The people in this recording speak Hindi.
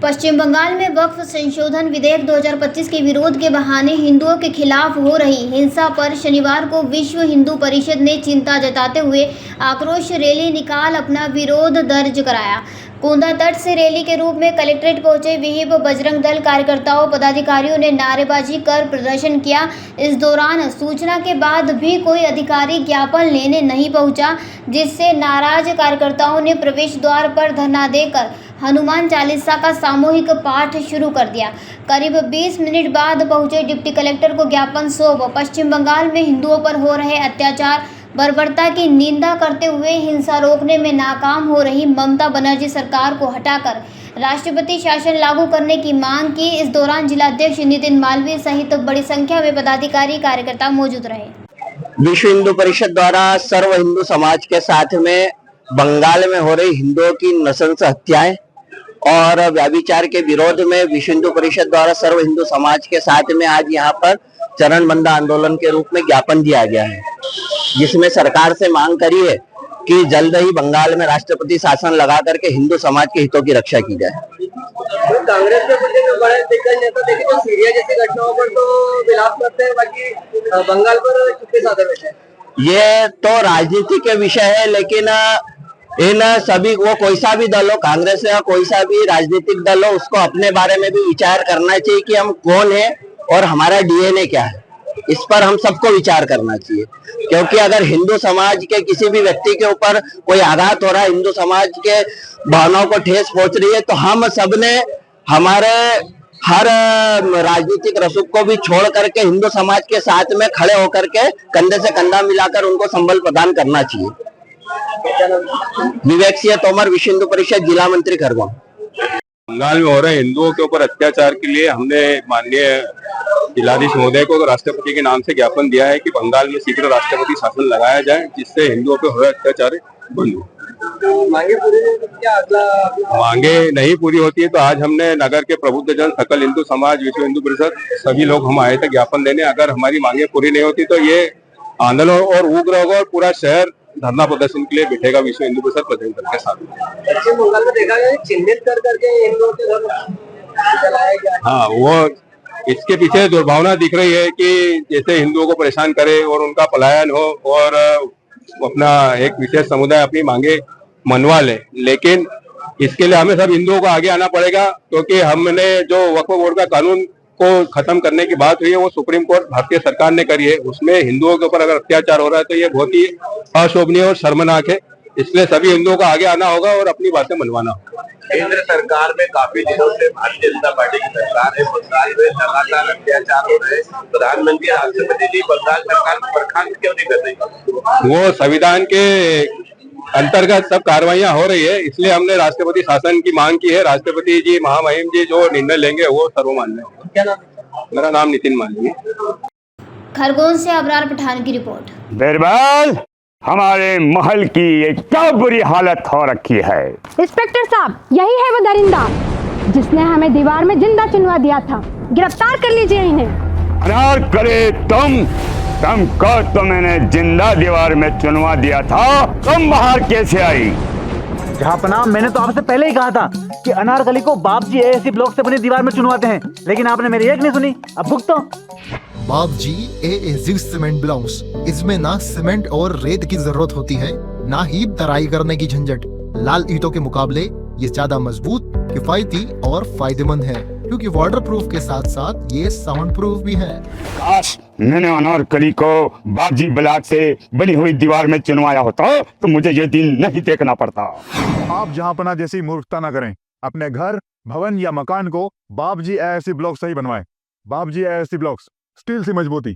पश्चिम बंगाल में वक्फ संशोधन विधेयक 2025 के विरोध के बहाने हिंदुओं के खिलाफ हो रही हिंसा पर शनिवार को विश्व हिंदू परिषद ने चिंता जताते हुए आक्रोश रैली निकाल अपना विरोध दर्ज कराया। कोंदा तट से रैली के रूप में कलेक्ट्रेट पहुंचे विहिप बजरंग दल कार्यकर्ताओं पदाधिकारियों ने नारेबाजी कर प्रदर्शन किया। इस दौरान सूचना के बाद भी कोई अधिकारी ज्ञापन लेने नहीं पहुंचा, जिससे नाराज कार्यकर्ताओं ने प्रवेश द्वार पर धरना देकर हनुमान चालीसा का सामूहिक पाठ शुरू कर दिया। करीब 20 मिनट बाद पहुंचे डिप्टी कलेक्टर को ज्ञापन सौंप पश्चिम बंगाल में हिंदुओं पर हो रहे अत्याचार बर्बरता की निंदा करते हुए हिंसा रोकने में नाकाम हो रही ममता बनर्जी सरकार को हटाकर राष्ट्रपति शासन लागू करने की मांग की। इस दौरान जिलाध्यक्ष नितिन मालवीय सहित बड़ी संख्या में पदाधिकारी कार्यकर्ता मौजूद रहे। विश्व हिंदू परिषद द्वारा सर्व हिंदू समाज के साथ में बंगाल में हो रही हिंदुओं की नृशंस हत्याएं और व्यभिचार के विरोध में विश्व हिंदू परिषद द्वारा सर्व हिंदू समाज के साथ में आज यहाँ पर चरणबंद आंदोलन के रूप में ज्ञापन दिया गया है, जिसमें सरकार से मांग करी है कि जल्द ही बंगाल में राष्ट्रपति शासन लगा करके हिंदू समाज के हितों की रक्षा की जाए। तो कांग्रेस में कुछ बड़े दिग्गज नेता देखे तो सीरिया जैसी घटनाओं पर तो विलाप करते हैं, बाकी बंगाल पर चुप्पी साधे बैठे हैं। ये तो राजनीति के विषय है, लेकिन इन सभी वो कोई सा भी दल हो, कांग्रेस या कोई सा भी राजनीतिक दल हो, उसको अपने बारे में भी विचार करना चाहिए कि हम कौन है और हमारा डीएनए क्या है। इस पर हम सबको विचार करना चाहिए, क्योंकि अगर हिंदू समाज के किसी भी व्यक्ति के ऊपर कोई आघात हो रहा है, हिंदू समाज के भावनाओं को ठेस पहुंच रही है, तो हम सबने हमारे हर राजनीतिक रसूख को भी छोड़ करके हिंदू समाज के साथ में खड़े होकर के कंधे से कंधा मिलाकर उनको संबल प्रदान करना चाहिए। विवेक सिंह तोमर, विश्व हिंदू परिषद, जिला मंत्री खरगोन। बंगाल में हो रहे हिंदुओं के ऊपर अत्याचार के लिए हमने माननीय जिलाधीश महोदय को राष्ट्रपति के नाम से ज्ञापन दिया है कि बंगाल में शीघ्र राष्ट्रपति शासन लगाया जाए, जिससे हिंदुओं पे हो रहे अत्याचार बंद हो। मांगे नहीं पूरी होती है तो आज हमने नगर के प्रबुद्धजन, सकल हिंदू समाज, विश्व हिंदू परिषद, सभी लोग हम आए थे ज्ञापन देने। अगर हमारी मांगे पूरी नहीं होती तो ये आंदोलन और उग्र होगा और पूरा शहर धरना प्रदर्शन के लिए बैठेगा विश्व हिंदू परिषद प्रतिनिधि के साथ। पश्चिम बंगाल में देखा गया चिन्हित कर करके हिंदुओं के घर जलाया गया। हाँ, वो इसके पीछे दुर्भावना दिख रही है कि जैसे हिंदुओं को परेशान करे और उनका पलायन हो और अपना एक विशेष समुदाय अपनी मांगे मनवा ले। लेकिन इसके लिए हमें सब हिंदुओं को आगे आना पड़ेगा, क्योंकि हमने जो वक्फ बोर्ड का कानून को खत्म करने की बात हुई है वो सुप्रीम कोर्ट भारतीय सरकार ने करी है। उसमें हिंदुओं के ऊपर अगर अत्याचार हो रहा है तो ये बहुत ही अशोभनीय और शर्मनाक है। इसलिए सभी हिंदुओं को आगे आना होगा और अपनी बातें मनवाना होगा। केंद्र सरकार में काफी दिनों से भारतीय जनता पार्टी की सरकार है, बंगाल में लगातार अत्याचार हो रहे हैं। प्रधानमंत्री, राष्ट्रपति जी बंगाल सरकार को बर्खास्त क्यों नहीं कर रही? वो संविधान के अंतर्गत सब कार्रवाइयां हो रही है, इसलिए हमने राष्ट्रपति शासन की मांग की है। राष्ट्रपति जी, महामहिम जी जो निर्णय लेंगे वो सर्वमान्य होगा। क्या नाम है? मेरा नाम नितिन मालवीय। खरगोन से अबरार पठान की रिपोर्ट। बिरबल, हमारे महल की ये क्या बुरी हालत हो रखी है। इंस्पेक्टर साहब, यही है वो दरिंदा जिसने हमें दीवार में जिंदा चुनवा दिया था। गिरफ्तार कर लीजिए इन्हें। अनार करे तुमको तो मैंने जिंदा दीवार में चुनवा दिया था, तुम बाहर कैसे आई? जहापनाह, मैंने तो आपसे पहले ही कहा था कि अनारकली को बाप जी एएसी ब्लॉक से बनी दीवार में चुनवाते हैं, लेकिन आपने मेरी एक नहीं सुनी। अब भुगतो। बाप जी एएसी सीमेंट ब्लॉक्स, इसमें ना सीमेंट और रेत की जरूरत होती है, ना ही तराई करने की झंझट। लाल ईंटों के मुकाबले ये ज्यादा मजबूत, किफायती और फायदेमंद है, क्योंकि वाटर प्रूफ के साथ साथ ये साउंड प्रूफ भी है। काश मैंने अनारकली को बापजी ब्लॉक से बनी हुई दीवार में चुनवाया होता तो मुझे ये दिन नहीं देखना पड़ता। आप जहांपना जैसी मूर्खता न करें। अपने घर, भवन या मकान को बाप जी एएसी ब्लॉक से ही बनवाएं। बाप जी एएसी ब्लॉक्स, स्टील से मजबूती।